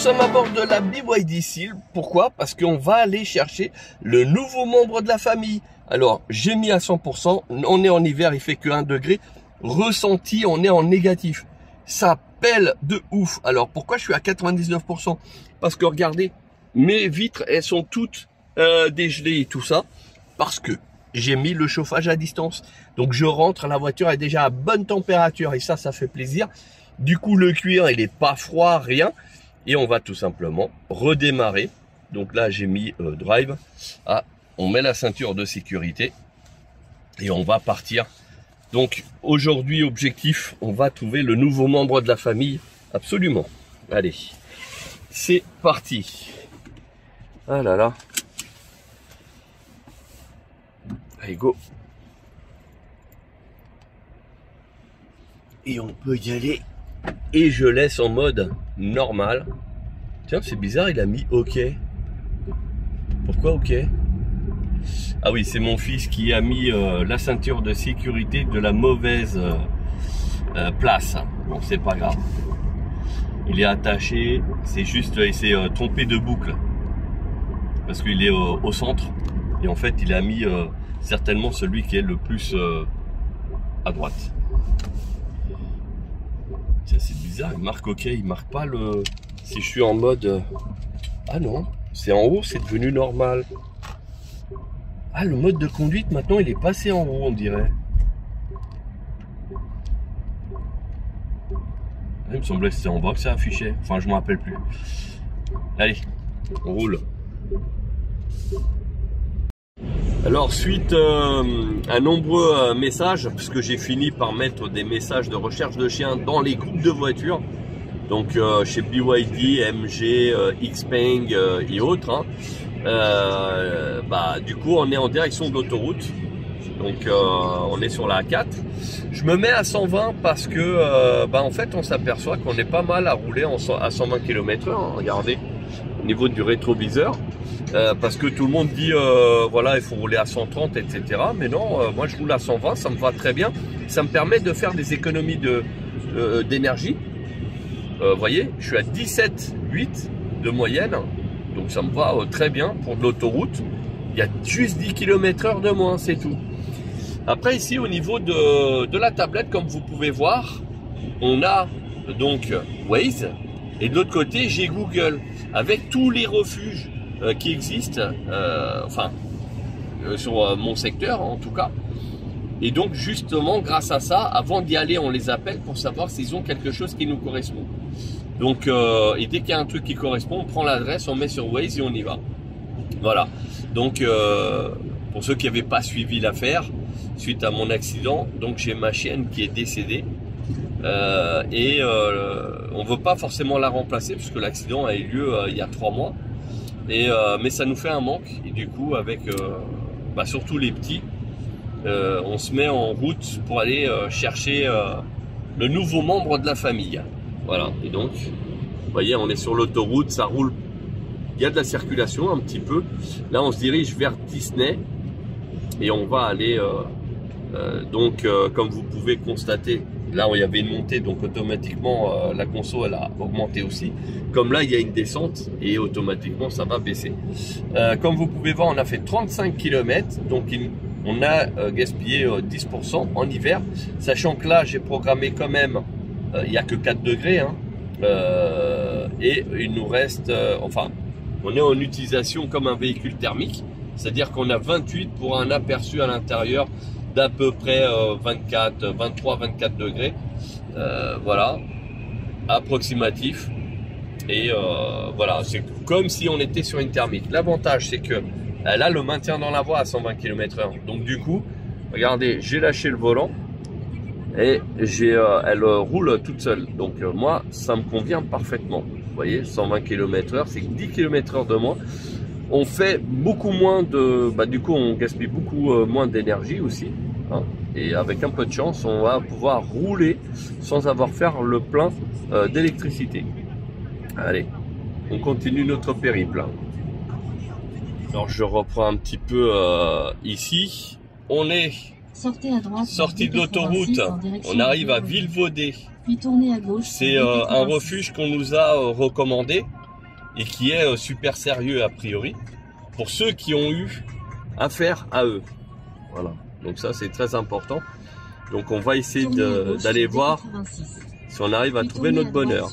sommes à bord de la BYD Seal. Pourquoi? Parce qu'on va aller chercher le nouveau membre de la famille. Alors, j'ai mis à 100%. On est en hiver, il fait que 1 degré. Ressenti, on est en négatif. Ça pèle de ouf. Alors, pourquoi je suis à 99%? Parce que regardez, mes vitres, elles sont toutes dégelées et tout ça. Parce que j'ai mis le chauffage à distance. Donc, je rentre, la voiture est déjà à bonne température. Et ça fait plaisir. Du coup, le cuir, il est pas froid, rien. Et on va tout simplement redémarrer. Donc là, j'ai mis drive. Ah, on met la ceinture de sécurité. Et on va partir. Donc aujourd'hui, objectif, on va trouver le nouveau membre de la famille. Absolument. Allez, c'est parti. Ah là là. Allez, go. Et on peut y aller. Et je laisse en mode normal. Tiens, c'est bizarre, il a mis OK. Pourquoi OK? Ah oui, c'est mon fils qui a mis la ceinture de sécurité de la mauvaise place. Bon, c'est pas grave. Il est attaché, c'est juste, il s'est trompé de boucle. Parce qu'il est au centre. Et en fait, il a mis certainement celui qui est le plus à droite. C'est bizarre, il marque OK, il marque pas le... Si je suis en mode... Ah non, c'est en haut, c'est devenu normal. Ah, le mode de conduite, maintenant, il est passé en haut, on dirait. Il me semblait que c'était en bas que ça affichait. Enfin, je ne me rappelle plus. Allez, on roule. Alors, suite à nombreux messages, puisque j'ai fini par mettre des messages de recherche de chiens dans les groupes de voitures, donc chez BYD, MG, Xpeng et autres, hein, du coup on est en direction de l'autoroute, donc on est sur la A4. Je me mets à 120 parce que en fait on s'aperçoit qu'on est pas mal à rouler à 120 km/h, hein, regardez, au niveau du rétroviseur. Parce que tout le monde dit voilà, il faut rouler à 130, etc. Mais non, moi je roule à 120, ça me va très bien. Ça me permet de faire des économies d'énergie. Vous voyez, je suis à 17,8 de moyenne. Donc ça me va très bien pour de l'autoroute. Il y a juste 10 km/h de moins, c'est tout. Après ici au niveau de la tablette, comme vous pouvez voir, on a donc Waze. Et de l'autre côté, j'ai Google avec tous les refuges qui existent, sur mon secteur en tout cas. Et donc justement grâce à ça, avant d'y aller, on les appelle pour savoir s'ils ont quelque chose qui nous correspond. Donc et dès qu'il y a un truc qui correspond, on prend l'adresse, on met sur Waze et on y va. Voilà. Donc pour ceux qui n'avaient pas suivi l'affaire, suite à mon accident, donc j'ai ma chienne qui est décédée. On veut pas forcément la remplacer puisque l'accident a eu lieu il y a 3 mois. Mais ça nous fait un manque et du coup avec surtout les petits, on se met en route pour aller chercher le nouveau membre de la famille. Voilà, et donc vous voyez, on est sur l'autoroute, ça roule, il y a de la circulation un petit peu. Là on se dirige vers Disney et on va aller comme vous pouvez constater, là il y avait une montée, donc automatiquement la conso elle a augmenté aussi. Comme là il y a une descente et automatiquement ça va baisser. Comme vous pouvez voir, on a fait 35 km, donc on a gaspillé 10% en hiver, sachant que là j'ai programmé quand même, il n'y a que 4 degrés, hein, et il nous reste, on est en utilisation comme un véhicule thermique, c'est-à-dire qu'on a 28 pour un aperçu à l'intérieur d'à peu près 23-24 degrés, voilà, approximatif. Et voilà, c'est comme si on était sur une thermique. L'avantage, c'est que elle a le maintien dans la voie à 120 km/h. Donc du coup, regardez, j'ai lâché le volant et elle roule toute seule. Donc moi, ça me convient parfaitement. Vous voyez, 120 km/h, c'est 10 km/h de moins. On fait beaucoup moins de... du coup, on gaspille beaucoup moins d'énergie aussi. Hein, et avec un peu de chance, on va pouvoir rouler sans avoir à faire le plein d'électricité. Allez, on continue notre périple. Alors je reprends un petit peu ici. On est sorti de l'autoroute, on arrive à Villevaudé. Puis tournez à gauche. C'est un refuge qu'on nous a recommandé. et qui est super sérieux a priori pour ceux qui ont eu affaire à eux. Voilà, donc ça c'est très important. Donc on va essayer d'aller voir si on arrive à trouver notre bonheur.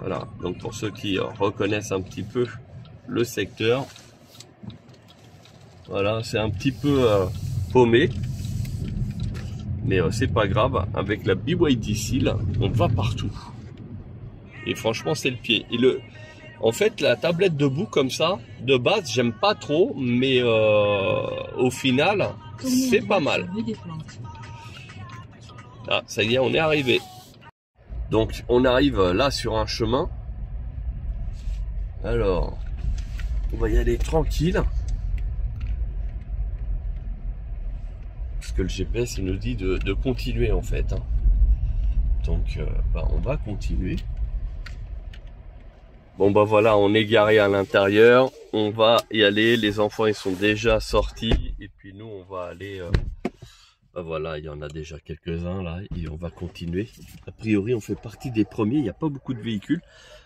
Voilà, donc pour ceux qui reconnaissent un petit peu le secteur, voilà, c'est un petit peu paumé, mais c'est pas grave. Avec la BYD Seal, on va partout. Et franchement, c'est le pied. Et en fait, la tablette debout comme ça, de base, j'aime pas trop, mais au final, c'est pas mal. Ah, ça y est, on est arrivé. Donc, on arrive là sur un chemin. Alors, on va y aller tranquille. Parce que le GPS, il nous dit de continuer en fait. Hein. Donc, on va continuer. Bon, bah voilà, on est garé à l'intérieur. On va y aller. Les enfants, ils sont déjà sortis. Et puis nous, on va aller... bah voilà, il y en a déjà quelques-uns là. Et on va continuer. A priori, on fait partie des premiers. Il n'y a pas beaucoup de véhicules.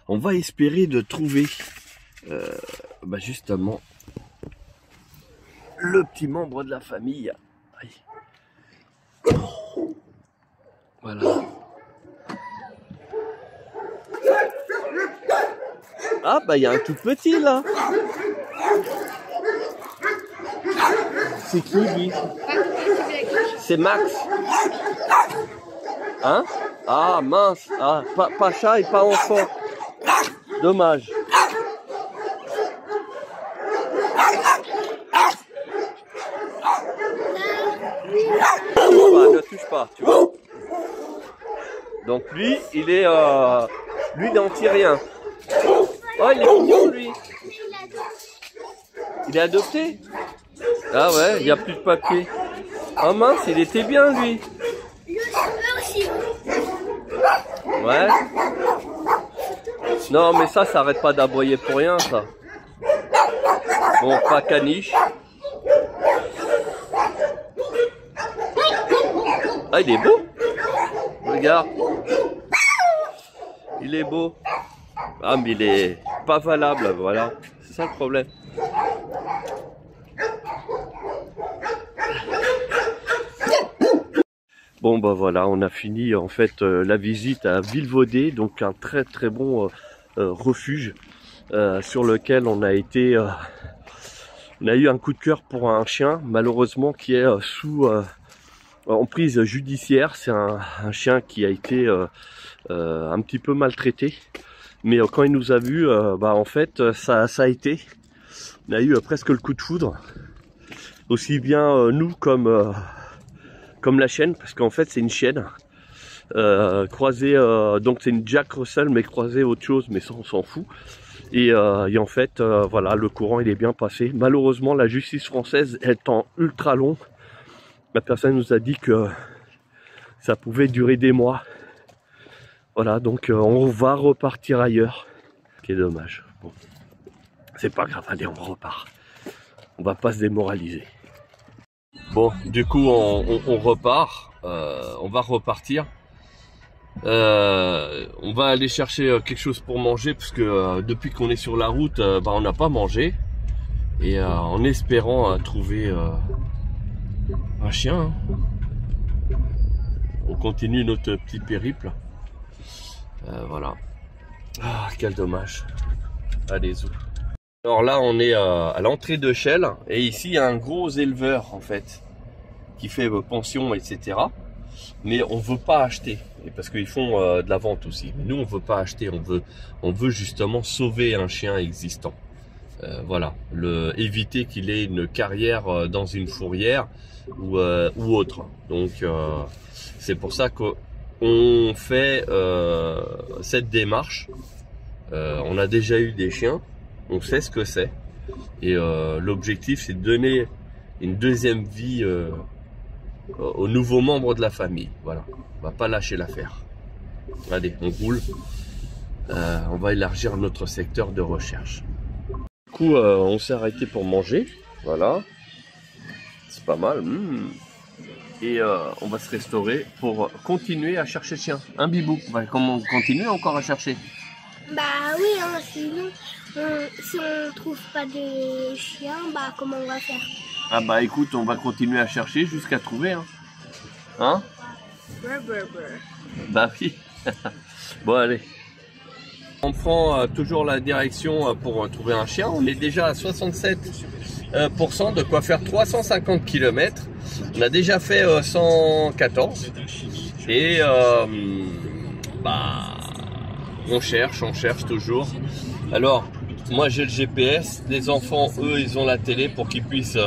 On va espérer de trouver... justement... le petit membre de la famille. Aïe. Voilà. Ah bah il y a un tout petit là. C'est qui lui? C'est Max. Hein? Ah mince. Ah, pas chat et pas enfant. Dommage. Ne touche pas, tu vois. Donc lui, il est anti-rien. Oh, il est mignon, lui. Il est adopté? Ah ouais, il n'y a plus de papier. Oh mince, il était bien, lui. Ouais. Non, mais ça arrête pas d'aboyer pour rien, ça. Bon, pas caniche. Ah, il est beau. Regarde. Il est beau. Ah, mais il est pas valable, voilà. C'est ça le problème. Bon, bah voilà, on a fini en fait la visite à Vilvoday, donc un très très bon refuge sur lequel on a été... on a eu un coup de cœur pour un chien, malheureusement, qui est sous... en prise judiciaire. C'est un chien qui a été un petit peu maltraité, mais quand il nous a vus, en fait ça a été, on a eu presque le coup de foudre, aussi bien nous comme la chienne, parce qu'en fait c'est une chienne croisée, donc c'est une Jack Russell mais croisée autre chose, mais ça on s'en fout. Et en fait voilà, le courant il est bien passé. Malheureusement la justice française étant ultra long, la personne nous a dit que ça pouvait durer des mois. Voilà, donc on va repartir ailleurs. C'est dommage. Bon, c'est pas grave, allez, on repart. On va pas se démoraliser. Bon, du coup, on repart. On va repartir. On va aller chercher quelque chose pour manger, parce que depuis qu'on est sur la route, on n'a pas mangé. Et en espérant trouver... un chien. On continue notre petit périple. Voilà. Ah, quel dommage. Allez, zou. Alors là, on est à l'entrée de Chelles. Et ici, il y a un gros éleveur, en fait, qui fait pension, etc. Mais on veut pas acheter. Et parce qu'ils font de la vente aussi. Mais nous, on veut pas acheter. On veut justement sauver un chien existant. Voilà. Éviter qu'il ait une carrière dans une fourrière ou autre. Donc c'est pour ça qu'on fait cette démarche. On a déjà eu des chiens, on sait ce que c'est, et l'objectif c'est de donner une deuxième vie aux nouveaux membres de la famille. Voilà, on va pas lâcher l'affaire. Allez, on roule. On va élargir notre secteur de recherche. Du coup, on s'est arrêté pour manger. Voilà. C'est pas mal. Et on va se restaurer pour continuer à chercher le chien. Un bibou. On va continuer encore à chercher. Bah oui, hein, sinon, si on trouve pas de chien, bah comment on va faire? Ah bah écoute, on va continuer à chercher jusqu'à trouver. Hein? Bah oui. Bon allez. On prend toujours la direction pour trouver un chien. On est déjà à 67% de quoi faire 350 km. On a déjà fait 114. Et bah, on cherche toujours. Alors, moi j'ai le GPS. Les enfants, eux, ils ont la télé pour qu'ils puissent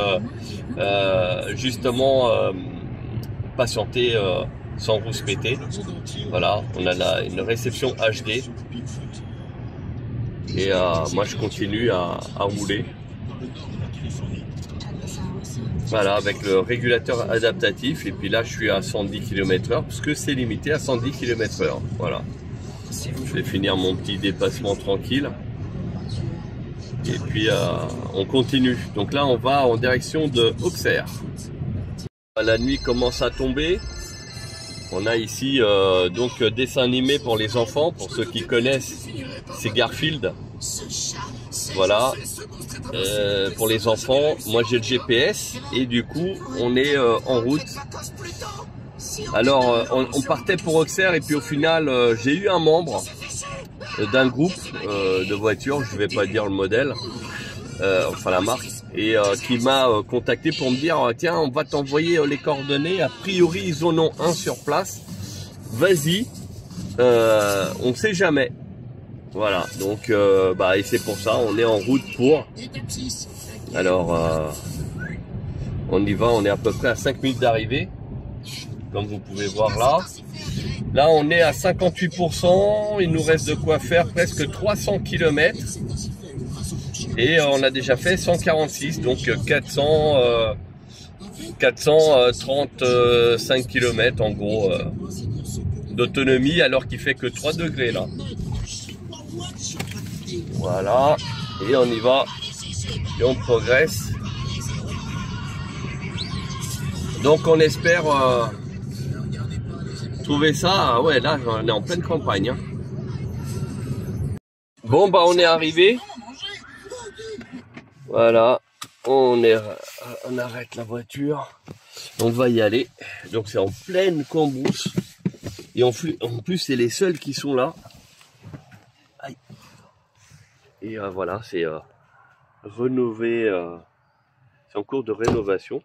justement patienter sans rouspéter. Voilà, on a une réception HD. Et moi je continue à rouler. Voilà, avec le régulateur adaptatif. Et puis là je suis à 110 km/h parce que c'est limité à 110 km/h. Voilà. Je vais finir mon petit dépassement tranquille. Et puis on continue. Donc là on va en direction de Auxerre. La nuit commence à tomber. On a ici donc dessin animé pour les enfants, pour ceux qui connaissent, c'est Garfield. Voilà, pour les enfants, moi j'ai le GPS et du coup on est en route. Alors on partait pour Auxerre et puis au final j'ai eu un membre d'un groupe de voitures, je vais pas dire le modèle, enfin la marque, et qui m'a contacté pour me dire tiens on va t'envoyer les coordonnées, a priori ils en ont un sur place, vas-y, on sait jamais. Voilà, donc bah et c'est pour ça on est en route pour. Alors on y va, on est à peu près à 5 minutes d'arrivée, comme vous pouvez voir là. Là on est à 58%, il nous reste de quoi faire presque 300 km. Et on a déjà fait 146, donc 435 km en gros d'autonomie, alors qu'il fait que 3 degrés là. Voilà, et on y va, et on progresse. Donc on espère trouver ça. Ouais, là on est en pleine campagne. Hein. Bon bah on est arrivé. Voilà, on arrête la voiture, on va y aller. Donc c'est en pleine cambrousse et en plus c'est les seuls qui sont là. Aïe. Et voilà, c'est rénové, c'est en cours de rénovation.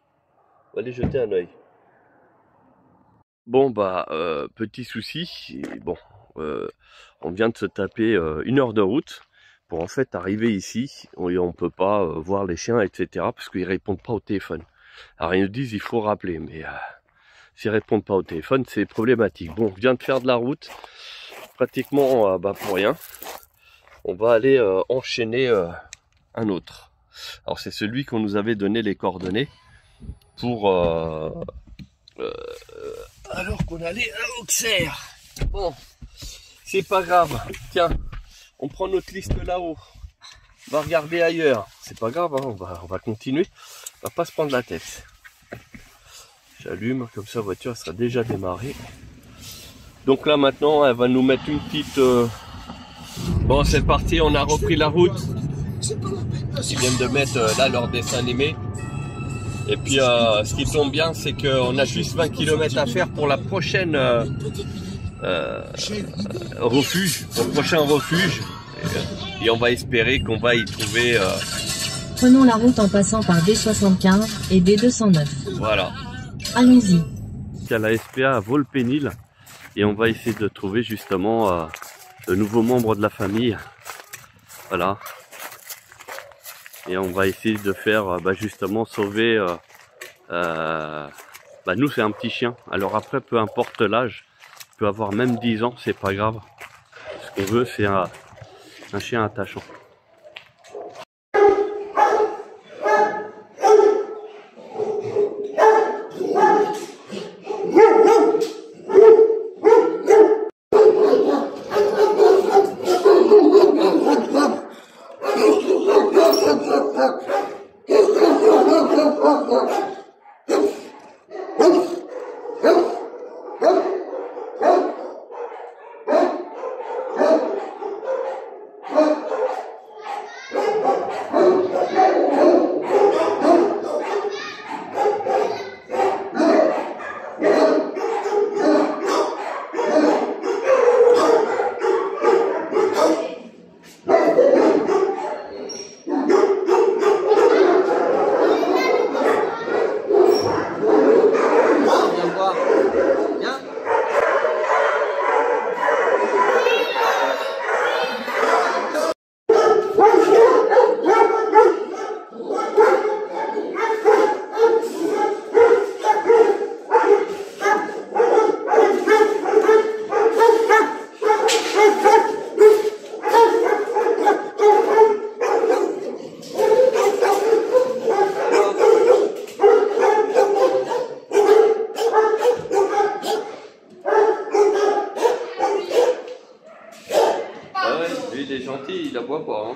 On va aller jeter un œil. Bon bah petit souci, bon, on vient de se taper 1 heure de route. Pour en fait arriver ici, on peut pas voir les chiens, etc. parce qu'ils répondent pas au téléphone. Alors ils nous disent il faut rappeler, mais s'ils répondent pas au téléphone, c'est problématique. Bon, on vient de faire de la route, pratiquement bah, pour rien. On va aller enchaîner un autre. Alors c'est celui qu'on nous avait donné les coordonnées pour alors qu'on allait à Auxerre. Bon, c'est pas grave. Tiens. On prend notre liste là-haut. On va regarder ailleurs. C'est pas grave, hein, on va continuer. On va pas se prendre la tête. J'allume, comme ça la voiture sera déjà démarrée. Donc là maintenant, elle va nous mettre une petite... Bon, c'est parti, on a repris la route. Ils viennent de mettre là leur dessin animé. Et puis ce qui tombe bien, c'est qu'on a juste 20 km à faire pour la prochaine... refuge, au prochain refuge, et on va espérer qu'on va y trouver. Prenons la route en passant par D75 et D209. Voilà. Allons-y. Il y a la SPA à Volpénil et on va essayer de trouver justement de nouveaux membres de la famille. Voilà. Et on va essayer de faire justement sauver. Nous c'est un petit chien. Alors après, peu importe l'âge. Peut avoir même 10 ans, c'est pas grave. Ce qu'on veut, c'est un chien attachant. lui, il aboie pas. Hein.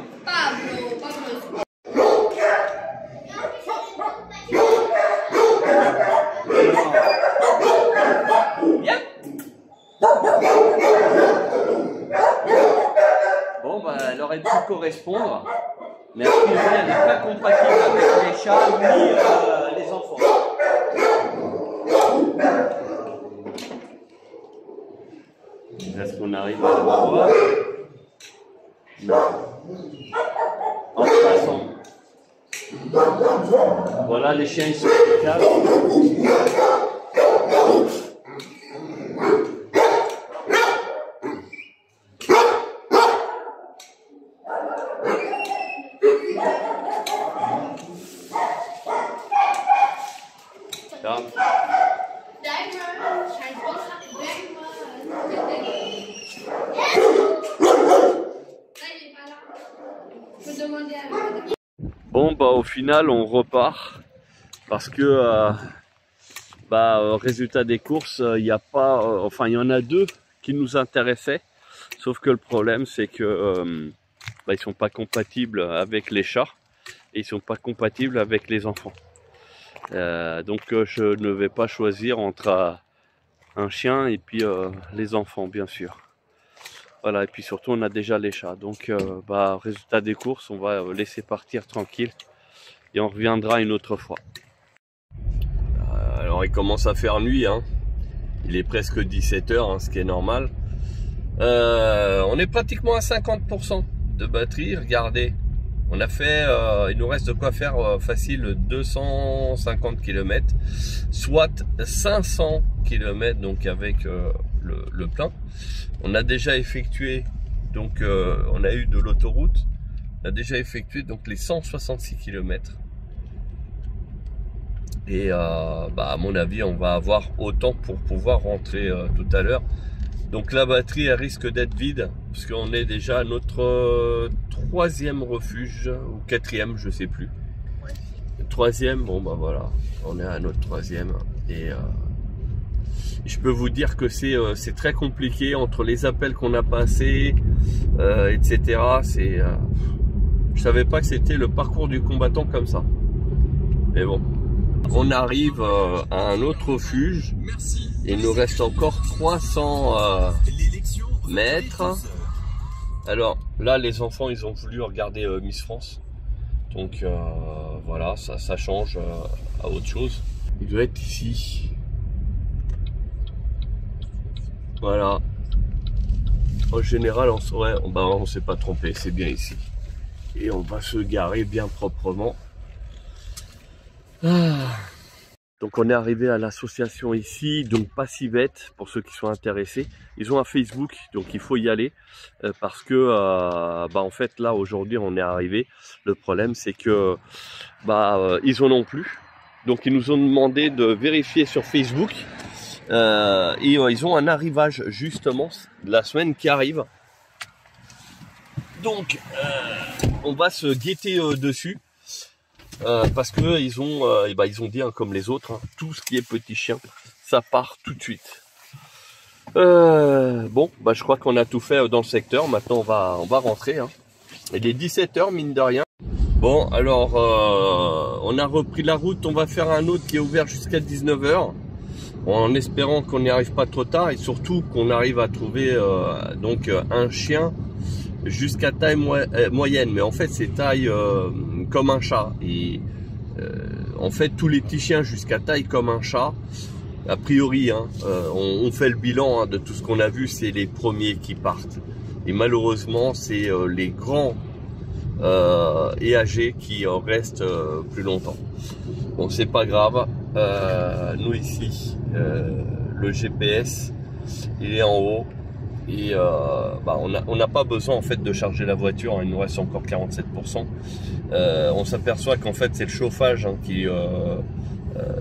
Bon, bah, elle aurait pu correspondre, mais a priori, elle n'est pas compatible avec les chats ni les enfants. Est-ce qu'on arrive à la voir? Non. En passant. Voilà, les chiens, ils sont calmes. Bon, bah au final on repart parce que résultat des courses, il n'y a pas, enfin il y en a deux qui nous intéressaient, sauf que le problème c'est que ils sont pas compatibles avec les chats et ils sont pas compatibles avec les enfants. Donc je ne vais pas choisir entre un chien et puis les enfants, bien sûr. Voilà, et puis surtout on a déjà les chats, donc résultat des courses, on va laisser partir tranquille et on reviendra une autre fois. Alors il commence à faire nuit, hein. Il est presque 17 h, hein, ce qui est normal. On est pratiquement à 50% de batterie, regardez. On a fait, il nous reste de quoi faire facile 250 km, soit 500 km donc avec le plein. On a déjà effectué, donc on a eu de l'autoroute, on a déjà effectué donc les 166 km. Et à mon avis, on va avoir autant pour pouvoir rentrer tout à l'heure. Donc la batterie elle risque d'être vide, parce qu'on est déjà à notre troisième refuge, ou quatrième, je sais plus. Troisième, bon bah voilà, on est à notre troisième. Et je peux vous dire que c'est très compliqué entre les appels qu'on a passés, etc. Je savais pas que c'était le parcours du combattant comme ça. Mais bon, on arrive à un autre refuge. Il nous reste encore 300 mètres. Alors là, les enfants, ils ont voulu regarder Miss France. Donc voilà, ça change à autre chose. Il doit être ici. Voilà. En général, on s'est pas trompé, c'est bien ici. Et on va se garer bien proprement. Donc on est arrivé à l'association ici, donc pas si bête pour ceux qui sont intéressés. Ils ont un Facebook, donc il faut y aller parce que en fait là aujourd'hui on est arrivé. Le problème c'est que ils en ont plus. Donc ils nous ont demandé de vérifier sur Facebook et ils ont un arrivage justement la semaine qui arrive. Donc on va se guetter dessus. Parce que ils ont dit, hein, comme les autres, hein, tout ce qui est petit chien, ça part tout de suite. Je crois qu'on a tout fait dans le secteur. Maintenant, on va rentrer. Hein. Il est 17 h, mine de rien. Bon, alors, on a repris la route. On va faire un autre qui est ouvert jusqu'à 19 h. En espérant qu'on n'y arrive pas trop tard et surtout qu'on arrive à trouver un chien jusqu'à taille moyenne, mais en fait c'est taille comme un chat. Et en fait tous les petits chiens jusqu'à taille comme un chat, a priori, hein, on fait le bilan de tout ce qu'on a vu, c'est les premiers qui partent. Et malheureusement c'est les grands et âgés qui restent plus longtemps. Bon, c'est pas grave. Nous ici, le GPS il est en haut. Et on n'a pas besoin en fait de charger la voiture, hein, il nous reste encore 47%. On s'aperçoit qu'en fait c'est le chauffage, hein, qui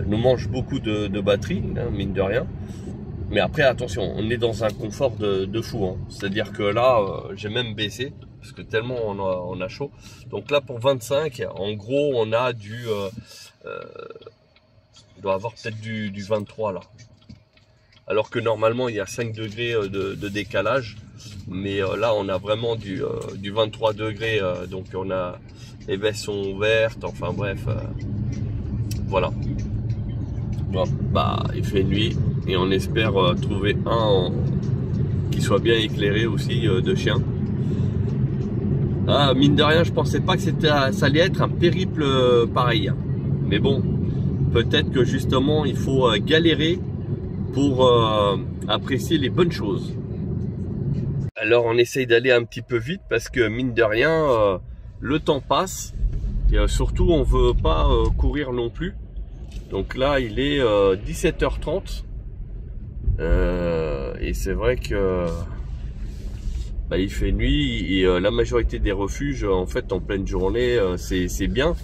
nous mange beaucoup de batterie, hein, mine de rien. Mais après attention, on est dans un confort de fou, hein. C'est-à-dire que là j'ai même baissé parce que tellement on a chaud. Donc là pour 25, en gros on a il doit avoir peut-être du 23 là. Alors que normalement il y a 5 degrés de décalage. Mais là, on a vraiment du 23 degrés, donc on a les vestes sont ouvertes, enfin bref, voilà. Bon, bah, il fait nuit et on espère trouver un qui soit bien éclairé aussi de chien. Ah, mine de rien, je pensais pas que ça allait être un périple pareil. Mais bon, peut-être que justement, il faut galérer pour apprécier les bonnes choses. Alors, on essaye d'aller un petit peu vite parce que mine de rien, le temps passe. Et surtout, on veut pas courir non plus. Donc là, il est 17h30. Et c'est vrai que bah, il fait nuit et la majorité des refuges, en fait, en pleine journée, c'est bien.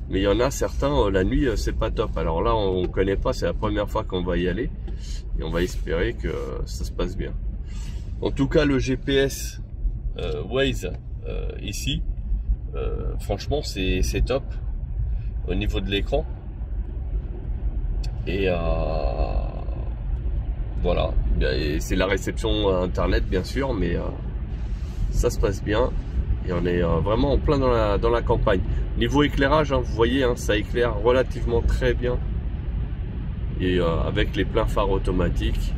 Mais il y en a certains, la nuit, c'est pas top. Alors là, on connaît pas, c'est la première fois qu'on va y aller. Et on va espérer que ça se passe bien. En tout cas, le GPS Waze ici, franchement, c'est top au niveau de l'écran. Et voilà, c'est la réception internet bien sûr, mais ça se passe bien et on est vraiment en plein dans la campagne. Niveau éclairage, hein, vous voyez, hein, ça éclaire relativement très bien et avec les pleins phares automatiques,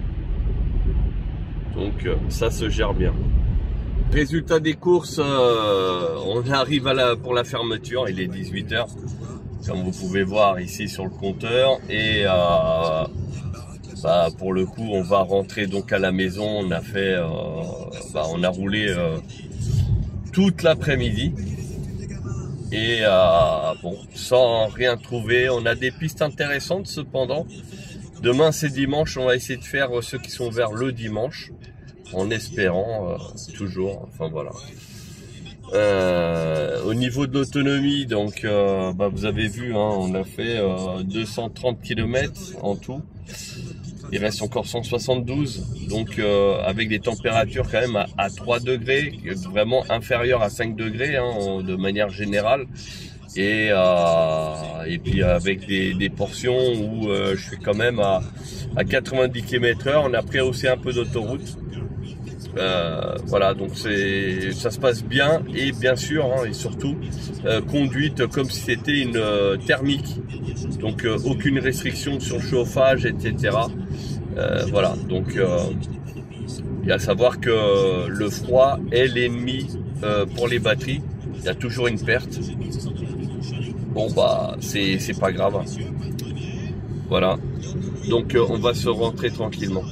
donc ça se gère bien. Résultat des courses, on arrive pour la fermeture, il est 18h. Comme vous pouvez voir ici sur le compteur, et bah, pour le coup on va rentrer donc à la maison. On a fait on a roulé toute l'après-midi et bon, sans rien trouver. On a des pistes intéressantes cependant. Demain c'est dimanche, on va essayer de faire ceux qui sont vers le dimanche en espérant toujours, enfin voilà. Au niveau de l'autonomie, donc bah, vous avez vu, hein, on a fait 230 km en tout. Il reste encore 172, donc avec des températures quand même à 3 degrés, vraiment inférieures à 5 degrés hein, de manière générale. Et puis avec des portions où je suis quand même à 90 km/h. On a pris aussi un peu d'autoroute. Voilà, donc ça se passe bien et bien sûr hein, et surtout conduite comme si c'était une thermique, donc aucune restriction sur le chauffage, etc. Voilà, donc il y a à savoir que le froid est l'ennemi pour les batteries. Il y a toujours une perte. Bon bah c'est pas grave. Voilà, donc on va se rentrer tranquillement.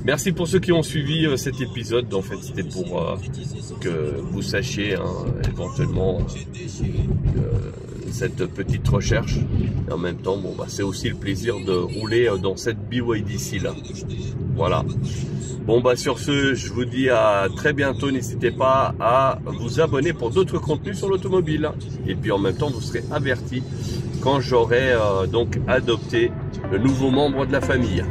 Merci pour ceux qui ont suivi cet épisode. En fait, c'était pour que vous sachiez hein, éventuellement cette petite recherche. Et en même temps, bon, bah, c'est aussi le plaisir de rouler dans cette BYD là. Voilà. Bon, bah sur ce, je vous dis à très bientôt. N'hésitez pas à vous abonner pour d'autres contenus sur l'automobile. Et puis en même temps, vous serez avertis quand j'aurai donc adopté le nouveau membre de la famille.